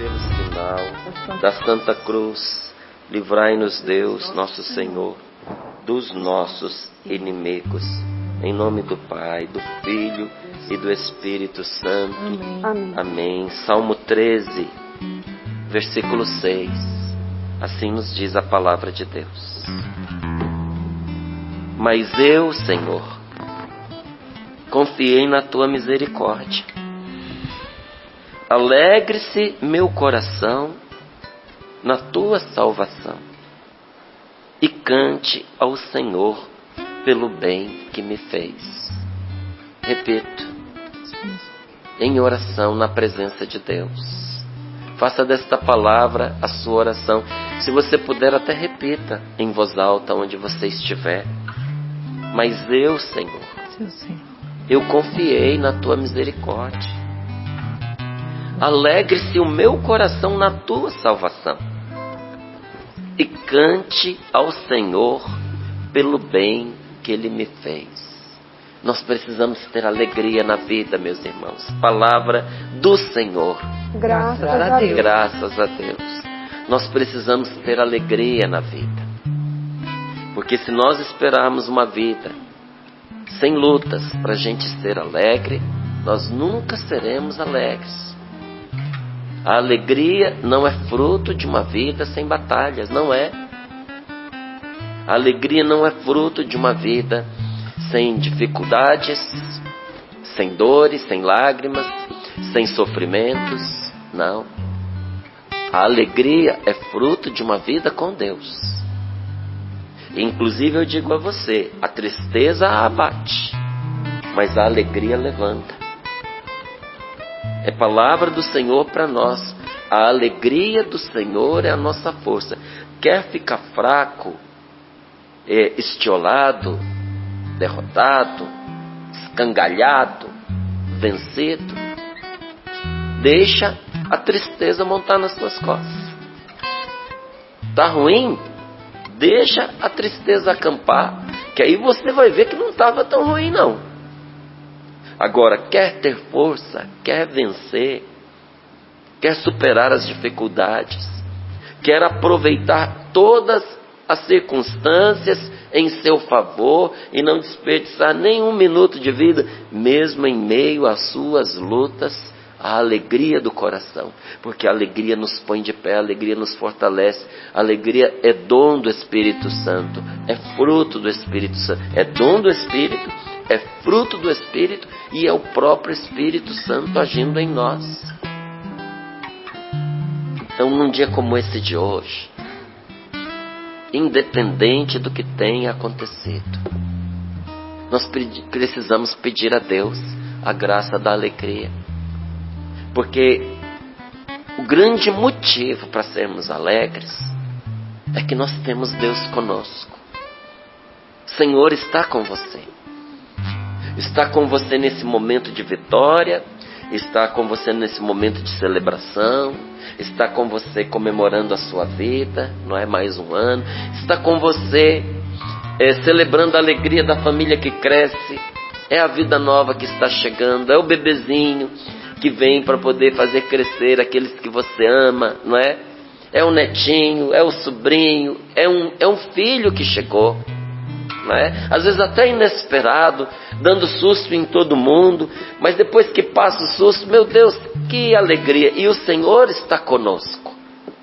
pelo sinal da Santa Cruz, livrai-nos Deus, nosso Senhor, dos nossos inimigos. Em nome do Pai, do Filho e do Espírito Santo. Amém. Amém. Salmo 13, versículo 6. Assim nos diz a palavra de Deus. Mas eu, Senhor, confiei na tua misericórdia. Alegre-se meu coração na tua salvação e cante ao Senhor pelo bem que me fez. Repito, em oração na presença de Deus. Faça desta palavra a sua oração. Se você puder, até repita em voz alta onde você estiver. Mas eu, Senhor, eu confiei na tua misericórdia. Alegre-se o meu coração na tua salvação e cante ao Senhor pelo bem que Ele me fez. Nós precisamos ter alegria na vida, meus irmãos. Palavra do Senhor. Graças a Deus. Graças a Deus. Nós precisamos ter alegria na vida. Porque se nós esperarmos uma vida sem lutas para a gente ser alegre, nós nunca seremos alegres. A alegria não é fruto de uma vida sem batalhas, não é. A alegria não é fruto de uma vida sem dificuldades, sem dores, sem lágrimas, sem sofrimentos, não. A alegria é fruto de uma vida com Deus. Inclusive eu digo a você, a tristeza abate, mas a alegria levanta. É palavra do Senhor para nós. A alegria do Senhor é a nossa força. Quer ficar fraco, estiolado, derrotado, escangalhado, vencido? Deixa a tristeza montar nas suas costas. Tá ruim? Deixa a tristeza acampar, que aí você vai ver que não estava tão ruim não. Agora, quer ter força, quer vencer, quer superar as dificuldades, quer aproveitar todas as circunstâncias em seu favor e não desperdiçar nenhum minuto de vida, mesmo em meio às suas lutas, a alegria do coração, porque a alegria nos põe de pé, a alegria nos fortalece, a alegria é dom do Espírito Santo, é fruto do Espírito Santo, é dom do Espírito, é fruto do Espírito e é o próprio Espírito Santo agindo em nós. Então, num dia como esse de hoje, independente do que tenha acontecido, nós precisamos pedir a Deus a graça da alegria. Porque o grande motivo para sermos alegres é que nós temos Deus conosco. O Senhor está com você. Está com você nesse momento de vitória, está com você nesse momento de celebração, está com você comemorando a sua vida, não é mais um ano, está com você celebrando a alegria da família que cresce, é a vida nova que está chegando, é o bebezinho que vem para poder fazer crescer aqueles que você ama, não é? É o netinho, é o sobrinho, é um filho que chegou, não é? Às vezes até inesperado, dando susto em todo mundo, mas depois que passa o susto, meu Deus, que alegria! E o Senhor está conosco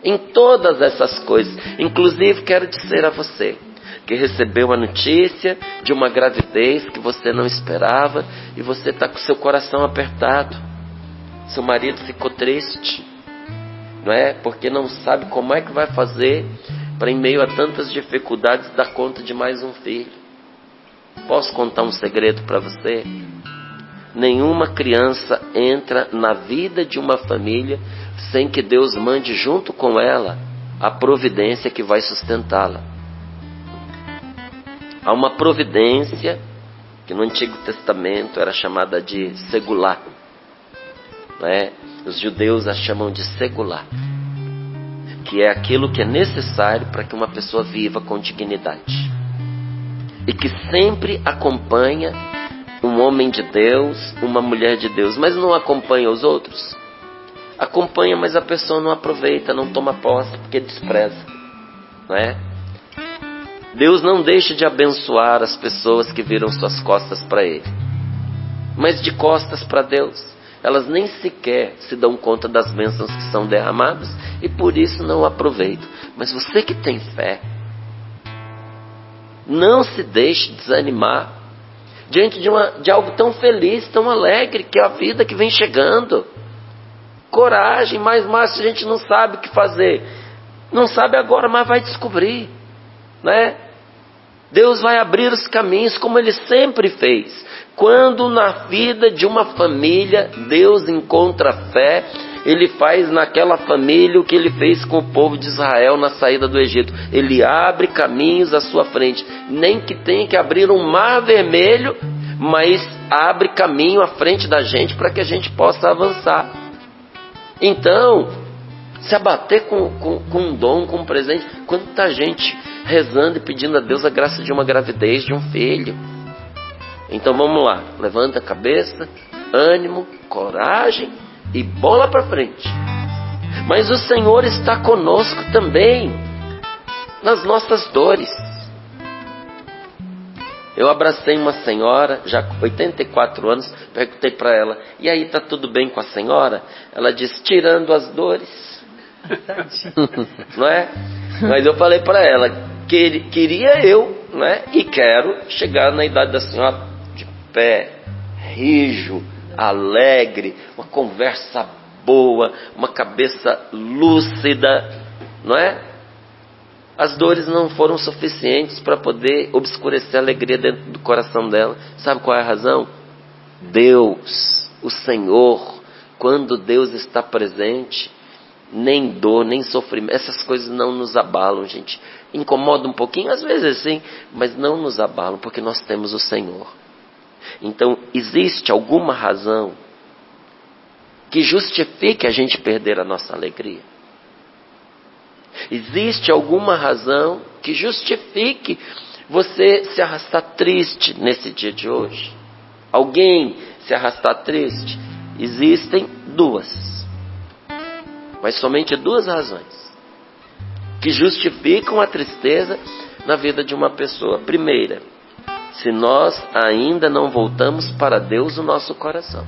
em todas essas coisas. Inclusive quero dizer a você que recebeu a notícia de uma gravidez que você não esperava e você está com seu coração apertado. Seu marido ficou triste, não é? Porque não sabe como é que vai fazer para, em meio a tantas dificuldades, dar conta de mais um filho. Posso contar um segredo para você? Nenhuma criança entra na vida de uma família sem que Deus mande junto com ela a providência que vai sustentá-la. Há uma providência que no Antigo Testamento era chamada de segulá. Os judeus a chamam de segulá, que é aquilo que é necessário para que uma pessoa viva com dignidade e que sempre acompanha um homem de Deus, uma mulher de Deus, mas não acompanha os outros. acompanha, mas a pessoa não aproveita, não toma posse, porque despreza, não é? Deus não deixa de abençoar as pessoas que viram suas costas para Ele, mas de costas para Deus, elas nem sequer se dão conta das bênçãos que são derramadas e por isso não aproveitam. Mas você que tem fé, não se deixe desanimar diante de algo tão feliz, tão alegre, que é a vida que vem chegando. Coragem, mas a gente não sabe o que fazer. Não sabe agora, mas vai descobrir, né? Deus vai abrir os caminhos como Ele sempre fez. Quando na vida de uma família Deus encontra fé, Ele faz naquela família o que Ele fez com o povo de Israel na saída do Egito. Ele abre caminhos à sua frente, nem que tenha que abrir um mar vermelho, mas abre caminho à frente da gente para que a gente possa avançar. Então, se abater com um dom, com um presente, quanta gente rezando e pedindo a Deus a graça de uma gravidez, de um filho. Então vamos lá, levanta a cabeça, ânimo, coragem e bola para frente. Mas o Senhor está conosco também nas nossas dores. Eu abracei uma senhora, já com 84 anos, perguntei para ela, e aí, está tudo bem com a senhora? Ela disse, tirando as dores. Não é? Mas eu falei para ela, queria eu, né, e quero chegar na idade da senhora de pé, rijo, alegre, uma conversa boa, uma cabeça lúcida, não é? As dores não foram suficientes para poder obscurecer a alegria dentro do coração dela. Sabe qual é a razão? Deus, o Senhor, quando Deus está presente, nem dor, nem sofrimento, essas coisas não nos abalam, gente. Incomoda um pouquinho, às vezes sim, mas não nos abalam, porque nós temos o Senhor. Então, existe alguma razão que justifique a gente perder a nossa alegria? Existe alguma razão que justifique você se arrastar triste nesse dia de hoje? Alguém se arrastar triste? Existem duas, mas somente duas razões que justificam a tristeza na vida de uma pessoa. Primeira, se nós ainda não voltamos para Deus o nosso coração.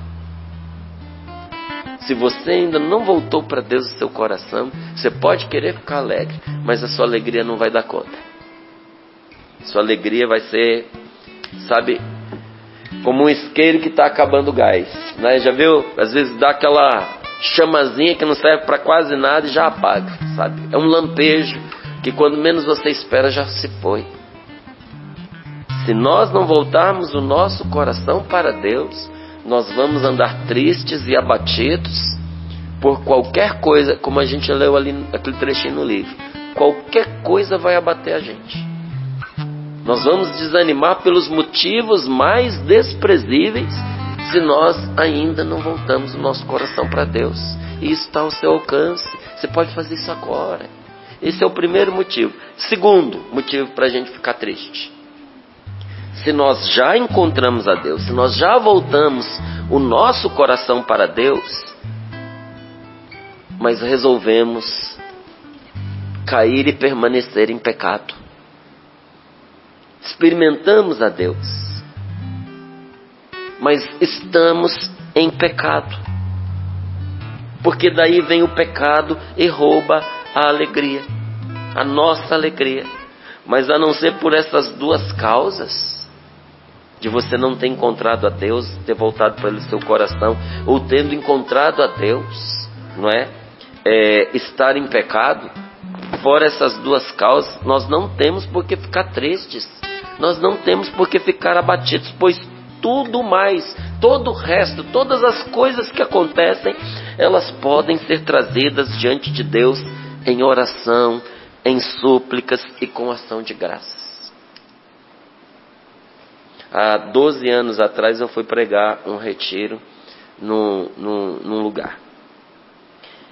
Se você ainda não voltou para Deus o seu coração, você pode querer ficar alegre, mas a sua alegria não vai dar conta. Sua alegria vai ser, sabe, como um isqueiro que está acabando o gás, né? Já viu? Às vezes dá aquela chamazinha que não serve para quase nada e já apaga, sabe? É um lampejo que quando menos você espera já se foi. Se nós não voltarmos o nosso coração para Deus, nós vamos andar tristes e abatidos por qualquer coisa, como a gente leu ali aquele trechinho no livro. Qualquer coisa vai abater a gente. Nós vamos desanimar pelos motivos mais desprezíveis se nós ainda não voltamos o nosso coração para Deus. E isso está ao seu alcance. Você pode fazer isso agora. Esse é o primeiro motivo. Segundo motivo para a gente ficar triste. Se nós já encontramos a Deus, se nós já voltamos o nosso coração para Deus, mas resolvemos cair e permanecer em pecado. Experimentamos a Deus, mas estamos em pecado. Porque daí vem o pecado e rouba a alegria, a nossa alegria. Mas a não ser por essas duas causas, de você não ter encontrado a Deus, ter voltado para o seu coração, ou tendo encontrado a Deus, não é? Estar em pecado, fora essas duas causas, nós não temos por que ficar tristes, nós não temos por que ficar abatidos, pois tudo mais, todo o resto, todas as coisas que acontecem, elas podem ser trazidas diante de Deus em oração, em súplicas e com ação de graças. Há 12 anos atrás eu fui pregar um retiro num lugar.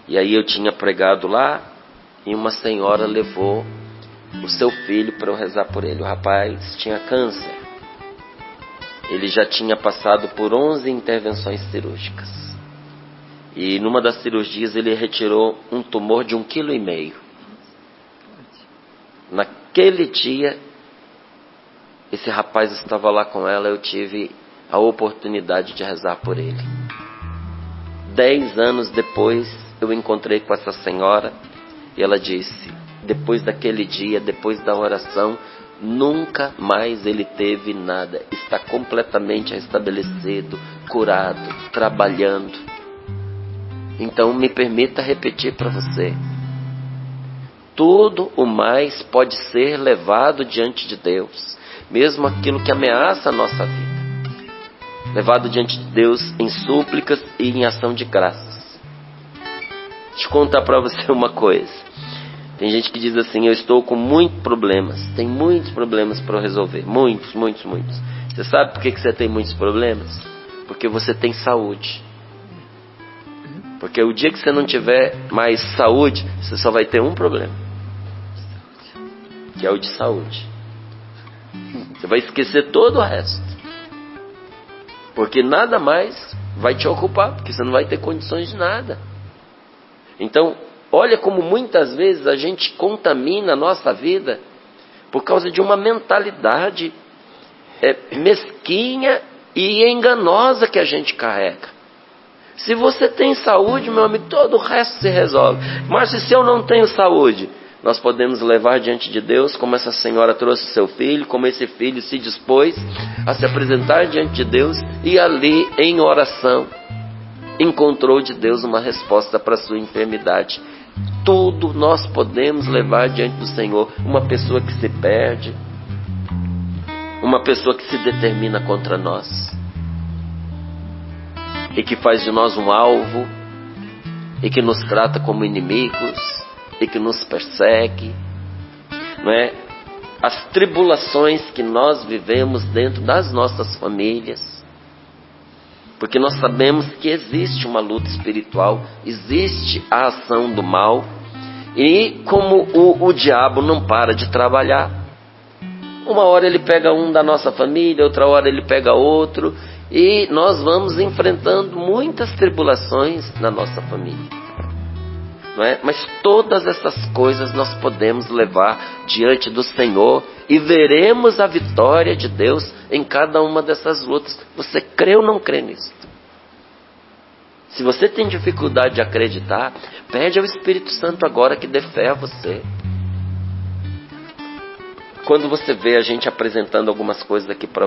E aí eu tinha pregado lá e uma senhora levou o seu filho para eu rezar por ele. O rapaz tinha câncer. Ele já tinha passado por 11 intervenções cirúrgicas. E numa das cirurgias ele retirou um tumor de 1,5 kg. Naquele dia, esse rapaz estava lá com ela, eu tive a oportunidade de rezar por ele. 10 anos depois, eu encontrei com essa senhora e ela disse, depois daquele dia, depois da oração, nunca mais ele teve nada. Está completamente restabelecido, curado, trabalhando. Então me permita repetir para você. Tudo o mais pode ser levado diante de Deus. Mesmo aquilo que ameaça a nossa vida. Levado diante de Deus em súplicas e em ação de graças. Deixa eu contar para você uma coisa. Tem gente que diz assim, eu estou com muitos problemas. Tem muitos problemas para eu resolver. Muitos. Você sabe por que você tem muitos problemas? Porque você tem saúde. Porque o dia que você não tiver mais saúde, você só vai ter um problema. Que é o de saúde. Você vai esquecer todo o resto. Porque nada mais vai te ocupar. Porque você não vai ter condições de nada. Então, olha como muitas vezes a gente contamina a nossa vida por causa de uma mentalidade mesquinha e enganosa que a gente carrega. Se você tem saúde, meu amigo, todo o resto se resolve. Mas se eu não tenho saúde, nós podemos levar diante de Deus, como essa senhora trouxe seu filho, como esse filho se dispôs a se apresentar diante de Deus e ali, em oração, encontrou de Deus uma resposta para a sua enfermidade. Tudo nós podemos levar diante do Senhor. Uma pessoa que se perde, uma pessoa que se determina contra nós e que faz de nós um alvo e que nos trata como inimigos e que nos persegue, não é? As tribulações que nós vivemos dentro das nossas famílias, porque nós sabemos que existe uma luta espiritual, existe a ação do mal, e como o diabo não para de trabalhar, uma hora ele pega um da nossa família, outra hora ele pega outro, e nós vamos enfrentando muitas tribulações na nossa família, não é? Mas todas essas coisas nós podemos levar diante do Senhor e veremos a vitória de Deus em cada uma dessas lutas. Você crê ou não crê nisso? Se você tem dificuldade de acreditar, pede ao Espírito Santo agora que dê fé a você. Quando você vê a gente apresentando algumas coisas aqui para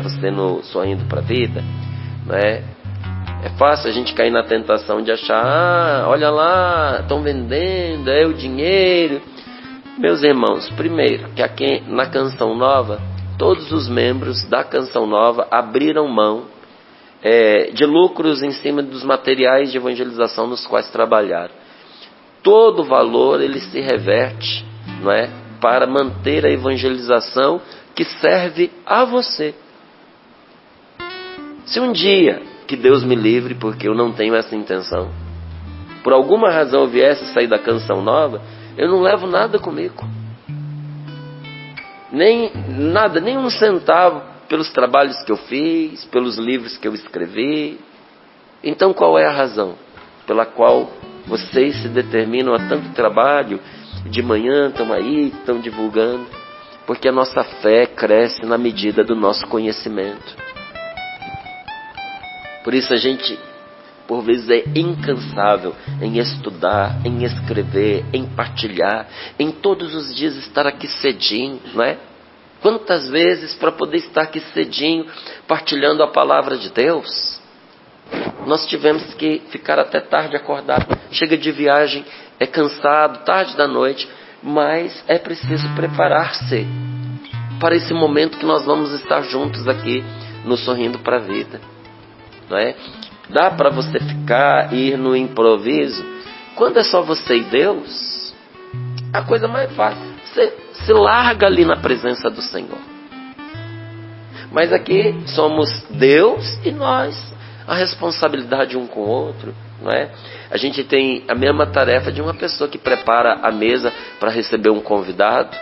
você no Sorrindo para a Vida, né? É fácil a gente cair na tentação de achar, olha lá, estão vendendo, é o dinheiro. Meus irmãos, primeiro, que aqui na Canção Nova, todos os membros da Canção Nova abriram mão de lucros em cima dos materiais de evangelização nos quais trabalharam. Todo o valor ele se reverte, não é, para manter a evangelização que serve a você. Se um dia, que Deus me livre, porque eu não tenho essa intenção, por alguma razão eu viesse sair da Canção Nova, eu não levo nada comigo. Nem um centavo pelos trabalhos que eu fiz, pelos livros que eu escrevi. Então qual é a razão pela qual vocês se determinam a tanto trabalho? De manhã estão aí, estão divulgando, porque a nossa fé cresce na medida do nosso conhecimento. Por isso a gente, por vezes, é incansável em estudar, em escrever, em partilhar, em todos os dias estar aqui cedinho, não é? Quantas vezes para poder estar aqui cedinho, partilhando a palavra de Deus, nós tivemos que ficar até tarde acordado, chega de viagem, é cansado, tarde da noite, mas é preciso preparar-se para esse momento que nós vamos estar juntos aqui no Sorrindo para a Vida, não é? Dá para você ficar, ir no improviso. Quando é só você e Deus, a coisa mais fácil, você se larga ali na presença do Senhor. Mas aqui somos Deus e nós, a responsabilidade um com o outro, não é? A gente tem a mesma tarefa de uma pessoa que prepara a mesa para receber um convidado,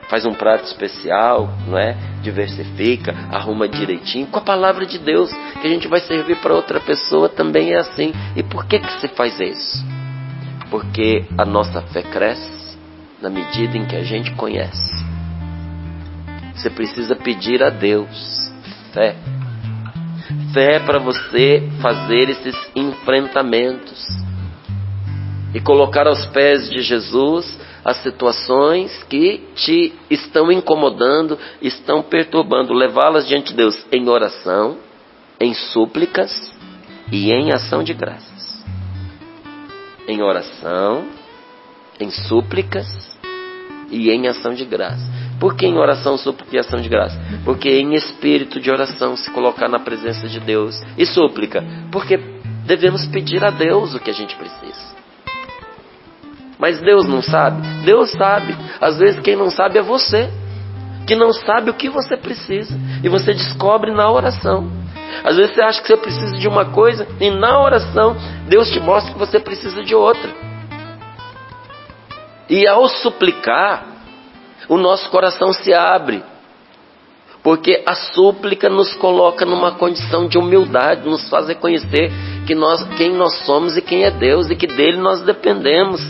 faz um prato especial, não é? Diversifica, arruma direitinho. Com a palavra de Deus, que a gente vai servir para outra pessoa, também é assim. E por que se faz isso? Porque a nossa fé cresce na medida em que a gente conhece. Você precisa pedir a Deus fé. Fé para você fazer esses enfrentamentos e colocar aos pés de Jesus as situações que te estão incomodando, estão perturbando, levá-las diante de Deus em oração, em súplicas e em ação de graças. Em oração, em súplicas e em ação de graça. Por que em oração, súplica e ação de graça? Porque em espírito de oração se colocar na presença de Deus. E súplica, porque devemos pedir a Deus o que a gente precisa. Mas Deus não sabe? Deus sabe. Às vezes quem não sabe é você, que não sabe o que você precisa. E você descobre na oração. Às vezes você acha que você precisa de uma coisa, e na oração Deus te mostra que você precisa de outra. E ao suplicar, o nosso coração se abre, porque a súplica nos coloca numa condição de humildade, nos faz reconhecer quem nós somos e quem é Deus, e que dele nós dependemos.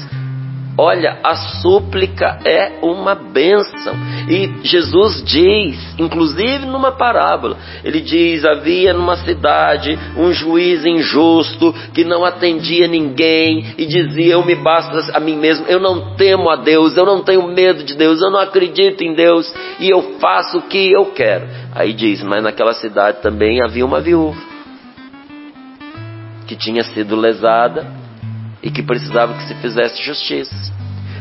Olha, a súplica é uma bênção. E Jesus diz, inclusive numa parábola, ele diz: havia numa cidade um juiz injusto que não atendia ninguém e dizia: eu me basto a mim mesmo, eu não temo a Deus, eu não tenho medo de Deus, eu não acredito em Deus e eu faço o que eu quero. Aí diz: mas naquela cidade também havia uma viúva que tinha sido lesada e que precisava que se fizesse justiça.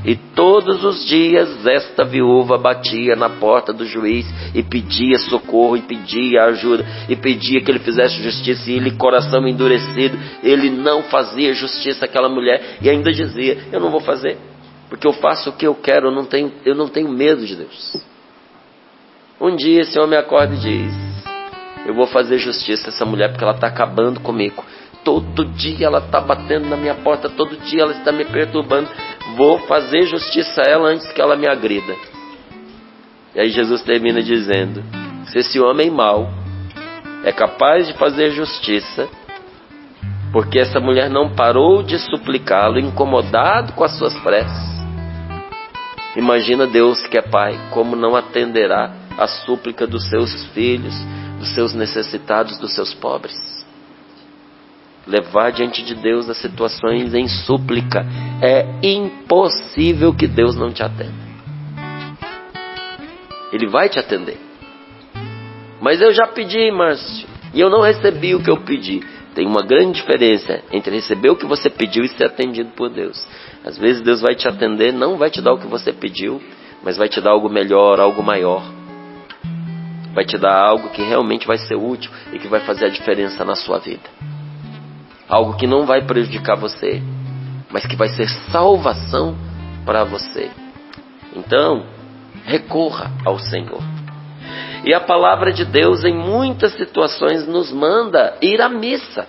E todos os dias esta viúva batia na porta do juiz e pedia socorro, e pedia ajuda, e pedia que ele fizesse justiça. E ele, coração endurecido, ele não fazia justiça àquela mulher, e ainda dizia: eu não vou fazer, porque eu faço o que eu quero, eu não tenho medo de Deus. Um dia esse homem acorda e diz: eu vou fazer justiça a essa mulher, porque ela está acabando comigo. Todo dia ela está batendo na minha porta, todo dia ela está me perturbando. Vou fazer justiça a ela antes que ela me agrida. E aí Jesus termina dizendo: se esse homem mau é capaz de fazer justiça, porque essa mulher não parou de suplicá-lo, incomodado com as suas preces, imagina Deus, que é Pai, como não atenderá a súplica dos seus filhos, dos seus necessitados, dos seus pobres. Levar diante de Deus as situações em súplica. É impossível que Deus não te atenda. Ele vai te atender. Mas eu já pedi, Márcio, e eu não recebi o que eu pedi. Tem uma grande diferença entre receber o que você pediu e ser atendido por Deus. Às vezes Deus vai te atender, não vai te dar o que você pediu, mas vai te dar algo melhor, algo maior. Vai te dar algo que realmente vai ser útil e que vai fazer a diferença na sua vida. Algo que não vai prejudicar você, mas que vai ser salvação para você. Então, recorra ao Senhor. E a palavra de Deus, em muitas situações, nos manda ir à missa,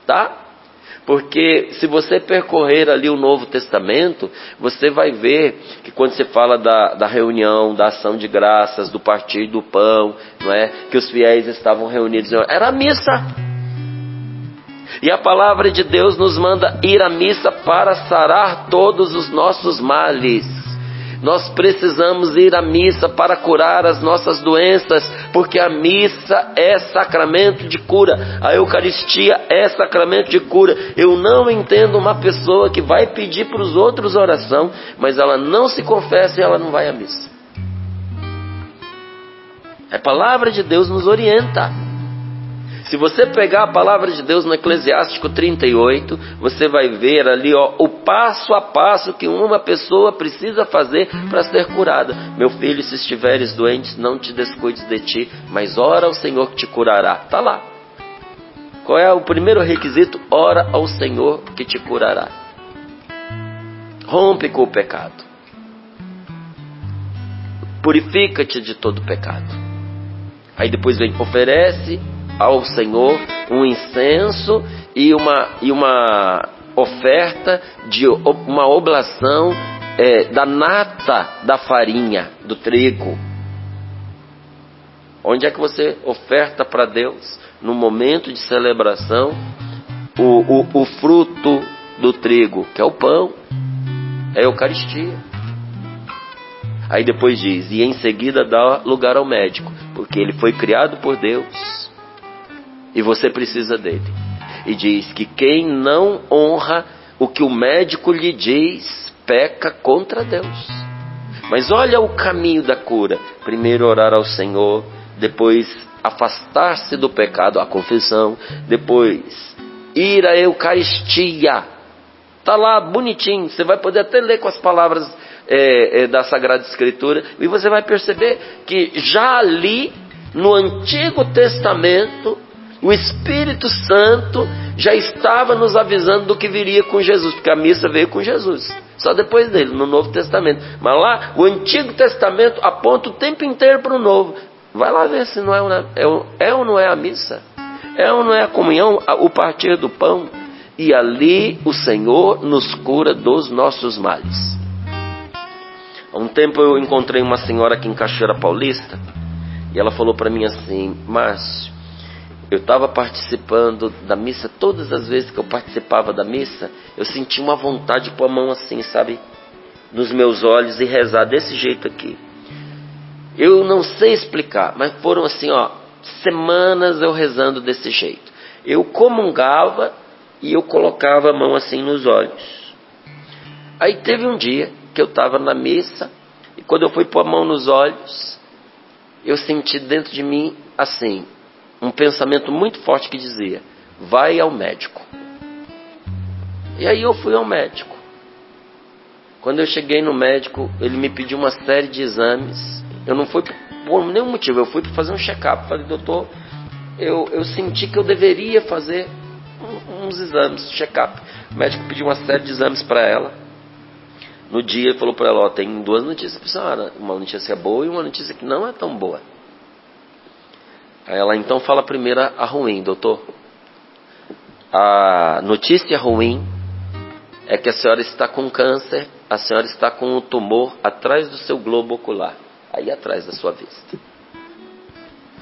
tá? Porque se você percorrer ali o Novo Testamento, você vai ver que quando se fala da reunião, da ação de graças, do partir do pão, não é? Que os fiéis estavam reunidos, era a missa. E a palavra de Deus nos manda ir à missa para sarar todos os nossos males. Nós precisamos ir à missa para curar as nossas doenças, porque a missa é sacramento de cura. A Eucaristia é sacramento de cura. Eu não entendo uma pessoa que vai pedir para os outros oração, mas ela não se confessa e ela não vai à missa. A palavra de Deus nos orienta. Se você pegar a palavra de Deus no Eclesiástico 38, você vai ver ali o passo a passo que uma pessoa precisa fazer para ser curada. Meu filho, se estiveres doente, não te descuides de ti, mas ora ao Senhor que te curará. Está lá. Qual é o primeiro requisito? Ora ao Senhor que te curará. Rompe com o pecado. Purifica-te de todo pecado. Aí depois vem, oferece ao Senhor um incenso e uma oferta de uma oblação da nata da farinha, do trigo. Onde é que você oferta para Deus, no momento de celebração, o fruto do trigo, que é o pão, é a Eucaristia. Aí depois diz, e em seguida dá lugar ao médico, porque ele foi criado por Deus, e você precisa dele. E diz que quem não honra o que o médico lhe diz, peca contra Deus. Mas olha o caminho da cura. Primeiro orar ao Senhor, depois afastar-se do pecado, a confissão, depois ir à Eucaristia. Está lá bonitinho, você vai poder até ler com as palavras da Sagrada Escritura, e você vai perceber que já ali no Antigo Testamento o Espírito Santo já estava nos avisando do que viria com Jesus, porque a missa veio com Jesus, só depois dele, no Novo Testamento. Mas lá, o Antigo Testamento aponta o tempo inteiro para o Novo. Vai lá ver se não é ou não é a missa, é ou não é a comunhão, o partir do pão. E ali o Senhor nos cura dos nossos males. Há um tempo eu encontrei uma senhora aqui em Cachoeira Paulista, e ela falou para mim assim: Márcio, eu estava participando da missa, todas as vezes que eu participava da missa, eu senti uma vontade de pôr a mão assim, sabe, nos meus olhos e rezar desse jeito aqui. Eu não sei explicar, mas foram assim, semanas eu rezando desse jeito. Eu comungava e eu colocava a mão assim nos olhos. Aí teve um dia que eu estava na missa, e quando eu fui pôr a mão nos olhos, eu senti dentro de mim assim, um pensamento muito forte que dizia: vai ao médico. E aí eu fui ao médico. Quando eu cheguei no médico, ele me pediu uma série de exames. Eu não fui por nenhum motivo, eu fui para fazer um check-up. Falei: doutor, eu senti que eu deveria fazer uns exames, check-up. O médico pediu uma série de exames para ela. No dia ele falou para ela: tem duas notícias para a senhora, uma notícia boa e uma notícia que não é tão boa. Aí ela então fala primeiro a ruim: doutor, a notícia ruim é que a senhora está com câncer, a senhora está com um tumor atrás do seu globo ocular, aí atrás da sua vista.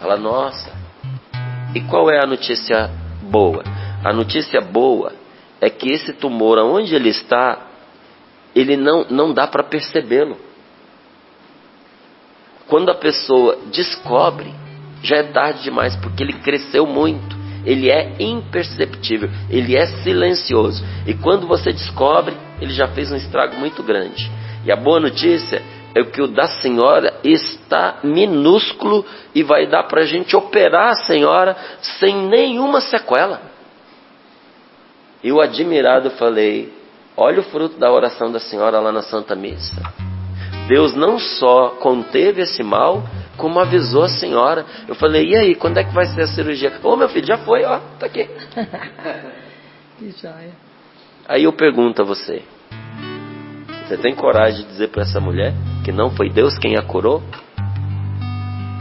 Ela: nossa, e qual é a notícia boa? A notícia boa é que esse tumor, aonde ele está, ele não dá para percebê-lo. Quando a pessoa descobre, já é tarde demais, porque ele cresceu muito, ele é imperceptível, ele é silencioso, e quando você descobre, ele já fez um estrago muito grande. E a boa notícia é que o da senhora está minúsculo, e vai dar para a gente operar a senhora sem nenhuma sequela. Eu, admirado, falei: olha o fruto da oração da senhora lá na Santa Missa. Deus não só conteve esse mal, como avisou a senhora. Eu falei: e aí, quando é que vai ser a cirurgia? Ô, meu filho, já foi, tá aqui. Que joia. Aí eu pergunto a você: você tem coragem de dizer para essa mulher que não foi Deus quem a curou?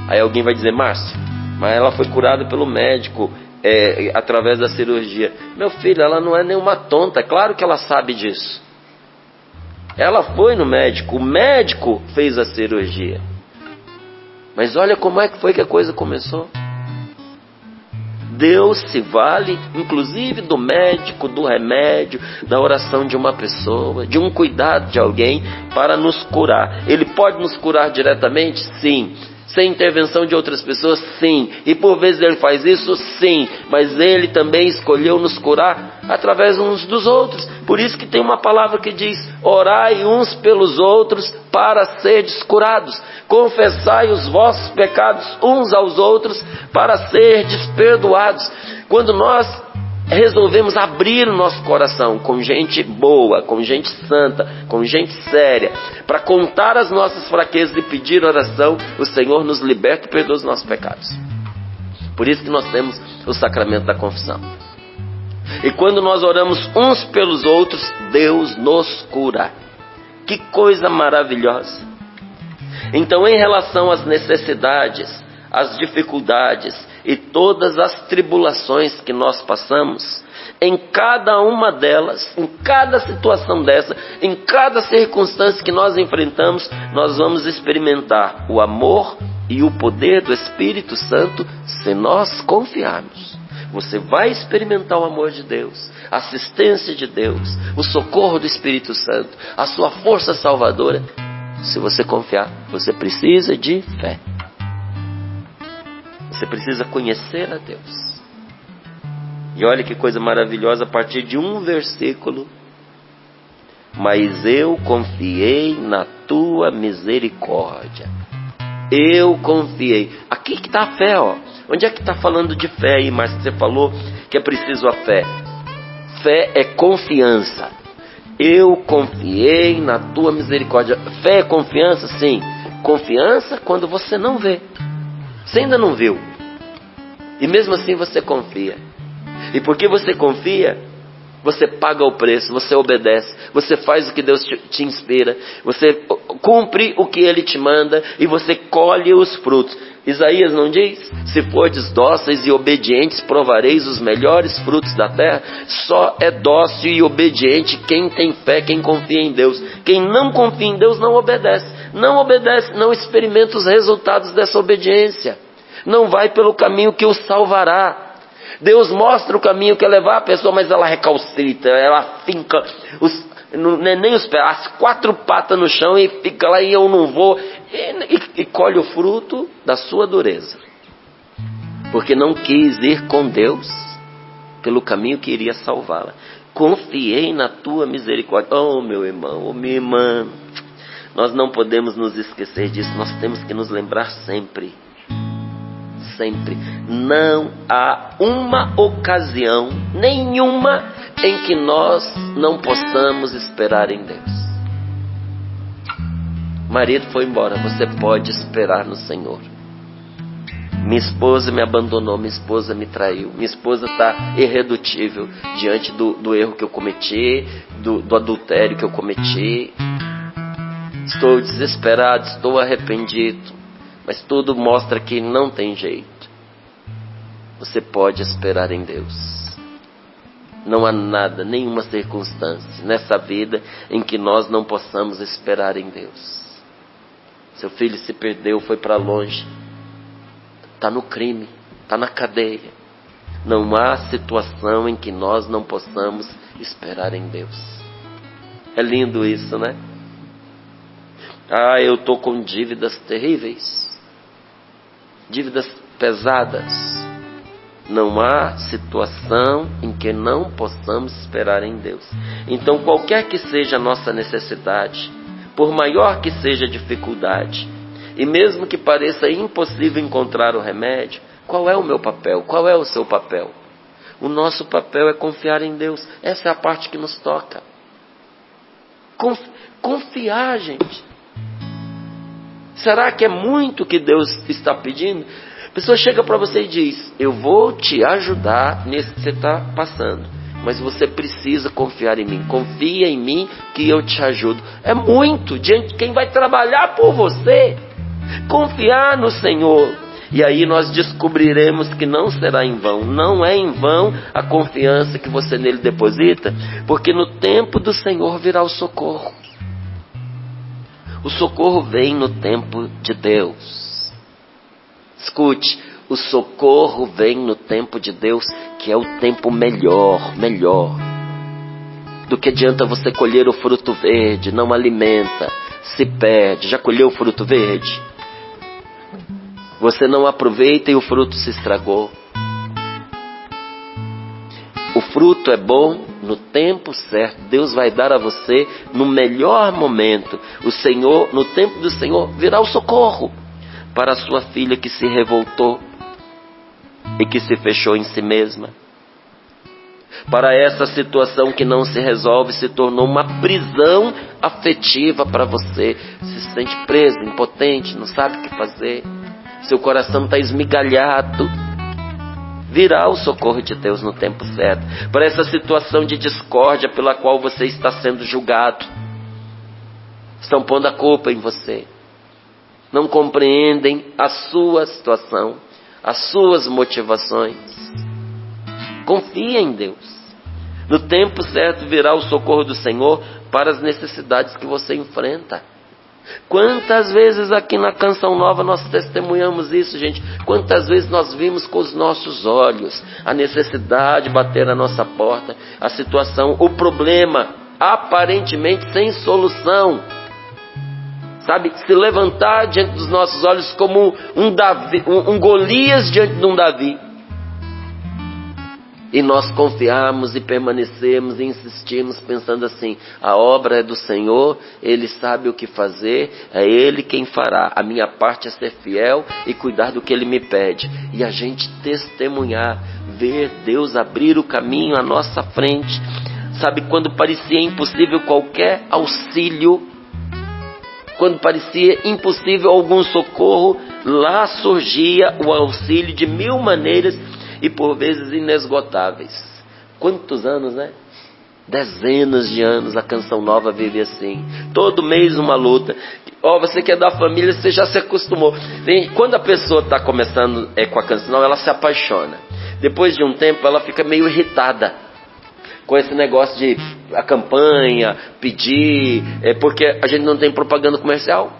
Aí alguém vai dizer: Márcio, mas ela foi curada pelo médico, através da cirurgia. Meu filho, ela não é nenhuma tonta, é claro que ela sabe disso. Ela foi no médico, o médico fez a cirurgia. Mas olha como é que foi que a coisa começou. Deus se vale, inclusive, do médico, do remédio, da oração de uma pessoa, de um cuidado de alguém, para nos curar. Ele pode nos curar diretamente? Sim. Sem intervenção de outras pessoas? Sim. E por vezes ele faz isso? Sim. Mas ele também escolheu nos curar através uns dos outros. Por isso que tem uma palavra que diz: orai uns pelos outros para serdes curados. Confessai os vossos pecados uns aos outros para serdes perdoados. Quando nós resolvemos abrir o nosso coração com gente boa, com gente santa, com gente séria, para contar as nossas fraquezas e pedir oração, o Senhor nos liberta e perdoa os nossos pecados. Por isso que nós temos o sacramento da confissão. E quando nós oramos uns pelos outros, Deus nos cura. Que coisa maravilhosa! Então, em relação às necessidades, às dificuldades e todas as tribulações que nós passamos, em cada uma delas, em cada situação dessa, em cada circunstância que nós enfrentamos, nós vamos experimentar o amor e o poder do Espírito Santo se nós confiarmos. Você vai experimentar o amor de Deus, a assistência de Deus, o socorro do Espírito Santo, a sua força salvadora. Se você confiar, você precisa de fé. Você precisa conhecer a Deus. E olha que coisa maravilhosa, a partir de um versículo. Mas eu confiei na tua misericórdia. Eu confiei. Aqui que está a fé, ó. Onde é que está falando de fé aí, Márcio? Você falou que é preciso a fé. Fé é confiança. Eu confiei na tua misericórdia. Fé é confiança? Sim. Confiança quando você não vê. Você ainda não viu. E mesmo assim você confia. E porque você confia, você paga o preço, você obedece, você faz o que Deus te inspira, você cumpre o que Ele te manda e você colhe os frutos. Isaías não diz? Se fordes dóceis e obedientes, provareis os melhores frutos da terra. Só é dócil e obediente quem tem fé, quem confia em Deus. Quem não confia em Deus não obedece. Não obedece, não experimenta os resultados dessa obediência. Não vai pelo caminho que o salvará. Deus mostra o caminho que é levar a pessoa, mas ela recalcita, ela finca nem os pés, as 4 patas no chão e fica lá e eu não vou, e colhe o fruto da sua dureza, porque não quis ir com Deus pelo caminho que iria salvá-la. Confiei na tua misericórdia. Oh, meu irmão, oh, minha irmã, nós não podemos nos esquecer disso, nós temos que nos lembrar sempre. Sempre. Não há uma ocasião, nenhuma, em que nós não possamos esperar em Deus. Marido foi embora, você pode esperar no Senhor. Minha esposa me abandonou, minha esposa me traiu, minha esposa está irredutível diante do erro que eu cometi, do adultério que eu cometi. Estou desesperado, estou arrependido. Mas tudo mostra que não tem jeito. Você pode esperar em Deus. Não há nada, nenhuma circunstância nessa vida em que nós não possamos esperar em Deus. Seu filho se perdeu, foi para longe. Está no crime, está na cadeia. Não há situação em que nós não possamos esperar em Deus. É lindo isso, né? Ah, eu estou com dívidas terríveis. Dívidas pesadas. Não há situação em que não possamos esperar em Deus. Então, qualquer que seja a nossa necessidade, por maior que seja a dificuldade, e mesmo que pareça impossível encontrar o remédio, qual é o meu papel? Qual é o seu papel? O nosso papel é confiar em Deus. Essa é a parte que nos toca. Confiar, gente. Será que é muito que Deus está pedindo? A pessoa chega para você e diz: eu vou te ajudar nisso que você está passando, mas você precisa confiar em mim. Confia em mim que eu te ajudo. É muito diante de quem vai trabalhar por você. Confiar no Senhor. E aí nós descobriremos que não será em vão. Não é em vão a confiança que você nele deposita, porque no tempo do Senhor virá o socorro. O socorro vem no tempo de Deus. Escute, o socorro vem no tempo de Deus, que é o tempo melhor. Do que adianta você colher o fruto verde, não alimenta, se perde. Já colheu o fruto verde? Você não aproveita e o fruto se estragou. O fruto é bom no tempo certo. Deus vai dar a você no melhor momento. O Senhor, no tempo do Senhor, virá o socorro para a sua filha que se revoltou e que se fechou em si mesma. Para essa situação que não se resolve, se tornou uma prisão afetiva para você. Se sente preso, impotente, não sabe o que fazer. Seu coração está esmigalhado. Virá o socorro de Deus no tempo certo. Para essa situação de discórdia pela qual você está sendo julgado. Estão pondo a culpa em você. Não compreendem a sua situação. as suas motivações. Confia em Deus. No tempo certo virá o socorro do Senhor para as necessidades que você enfrenta. Quantas vezes aqui na Canção Nova nós testemunhamos isso, gente? Quantas vezes nós vimos com os nossos olhos a necessidade bater na nossa porta, a situação, o problema aparentemente sem solução, sabe, se levantar diante dos nossos olhos como um Golias diante de um Davi. E nós confiamos e permanecemos e insistimos pensando assim: a obra é do Senhor, Ele sabe o que fazer, é Ele quem fará. A minha parte é ser fiel e cuidar do que Ele me pede. E a gente testemunhar, ver Deus abrir o caminho à nossa frente. Sabe, quando parecia impossível qualquer auxílio, quando parecia impossível algum socorro, lá surgia o auxílio de mil maneiras e por vezes inesgotáveis. Quantos anos, né? Dezenas de anos a Canção Nova vive assim. Todo mês uma luta. Você que é da família, você já se acostumou. Quando a pessoa está começando com a Canção Nova, ela se apaixona. Depois de um tempo, ela fica meio irritada com esse negócio de a campanha, pedir, porque a gente não tem propaganda comercial.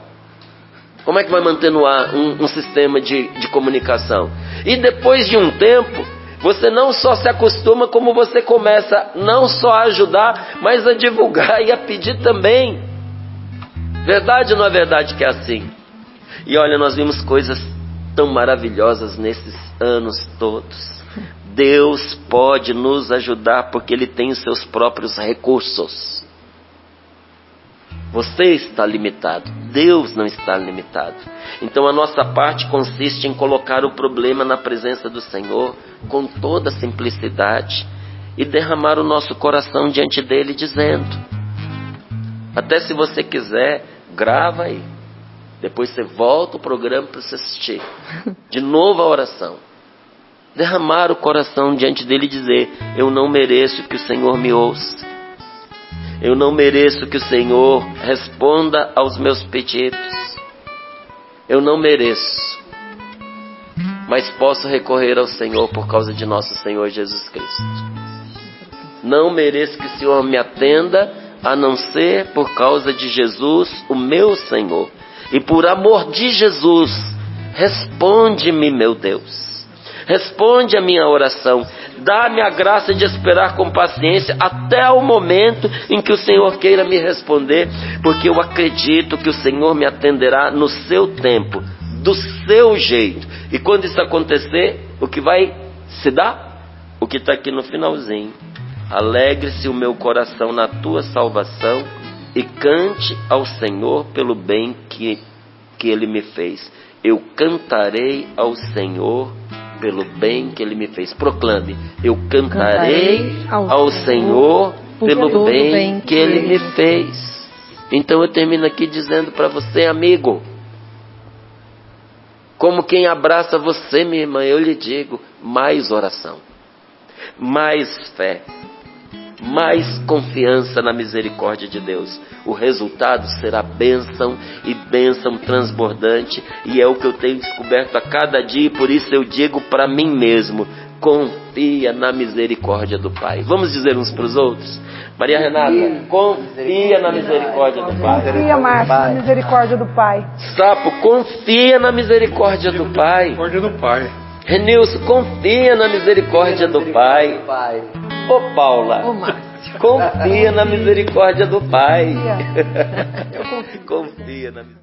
Como é que vai manter no ar um sistema de comunicação? E depois de um tempo, você não só se acostuma, como você começa não só a ajudar, mas a divulgar e a pedir também. Verdade ou não é verdade que é assim? E olha, nós vimos coisas tão maravilhosas nesses anos todos. Deus pode nos ajudar porque Ele tem os seus próprios recursos. Você está limitado, Deus não está limitado. Então a nossa parte consiste em colocar o problema na presença do Senhor com toda simplicidade e derramar o nosso coração diante dele dizendo. Até se você quiser, grava aí. Depois você volta o programa para você assistir. De novo a oração. Derramar o coração diante dele e dizer: eu não mereço que o Senhor me ouça. Eu não mereço que o Senhor responda aos meus pedidos. Eu não mereço. Mas posso recorrer ao Senhor por causa de nosso Senhor Jesus Cristo. Não mereço que o Senhor me atenda, a não ser por causa de Jesus, o meu Senhor. E por amor de Jesus, responde-me, meu Deus. Responde a minha oração. Dá-me a graça de esperar com paciência até o momento em que o Senhor queira me responder, porque eu acredito que o Senhor me atenderá no seu tempo, do seu jeito. E quando isso acontecer, o que vai se dar? O que está aqui no finalzinho. Alegre-se o meu coração na tua salvação e cante ao Senhor pelo bem que Ele me fez. Eu cantarei ao Senhor pelo bem que Ele me fez. Proclame: eu cantarei ao Senhor pelo bem que Ele me fez. Então eu termino aqui dizendo para você, amigo, como quem abraça você, minha irmã, eu lhe digo: mais oração, mais fé, mais confiança na misericórdia de Deus. O resultado será bênção e bênção transbordante, e é o que eu tenho descoberto a cada dia, e por isso eu digo para mim mesmo: confia na misericórdia do Pai. Vamos dizer uns para os outros? Maria Renata, confia na misericórdia do Pai. Confia, Márcio, na misericórdia do Pai. Sapo, confia na misericórdia do Pai. Renilson, confia na misericórdia do Pai. Ô Paula, confia na misericórdia do Pai. Eu confio. Confia na misericórdia.